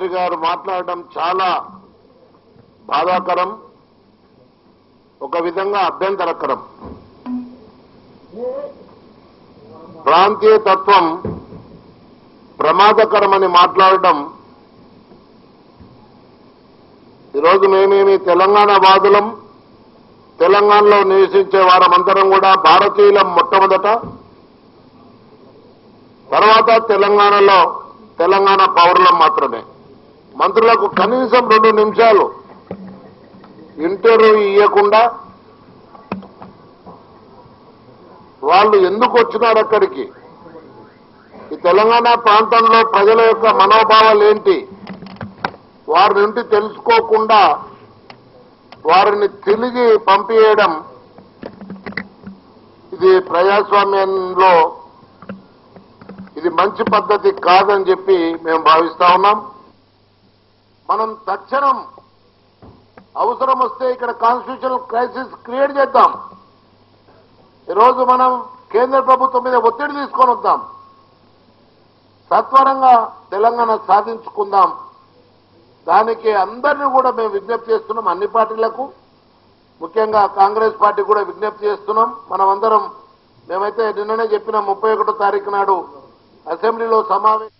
మంత్రి గారు మాట్లాడడం చాలా బాధాకరం, ఒక విధంగా అభ్యంతరకరం. ప్రాంతీయ తత్వం ప్రమాదకరమని మాట్లాడడం, ఈరోజు మేమేమి తెలంగాణ వాదులం, తెలంగాణలో నివసించే వారమందరం కూడా భారతీయులం మొట్టమొదట, తర్వాత తెలంగాణలో తెలంగాణ పౌరులం మాత్రమే. మంత్రులకు కనీసం 2 నిమిషాలు ఇంటర్వ్యూ ఇవ్వకుండా వాళ్ళు ఎందుకు వచ్చినారు అక్కడికి, ఈ తెలంగాణ ప్రాంతంలో ప్రజల యొక్క మనోభావాలు ఏంటి, వారి నుండి తెలుసుకోకుండా వారిని తిరిగి పంపివేయడం, ఇది ప్రజాస్వామ్యంలో ఇది మంచి పద్ధతి కాదని చెప్పి మేము భావిస్తా ఉన్నాం. మనం తక్షణం అవసరం వస్తే ఇక్కడ కాన్స్టిట్యూషనల్ క్రైసిస్ క్రియేట్ చేద్దాం. ఈరోజు మనం కేంద్ర ప్రభుత్వం మీద ఒత్తిడి తీసుకొని వద్దాం, సత్వరంగా తెలంగాణ సాధించుకుందాం. దానికి అందరినీ కూడా మేము విజ్ఞప్తి చేస్తున్నాం, అన్ని పార్టీలకు, ముఖ్యంగా కాంగ్రెస్ పార్టీ కూడా విజ్ఞప్తి చేస్తున్నాం. మనమందరం మేమైతే నిన్ననే చెప్పిన 31వ తారీఖు నాడు అసెంబ్లీలో సమావేశం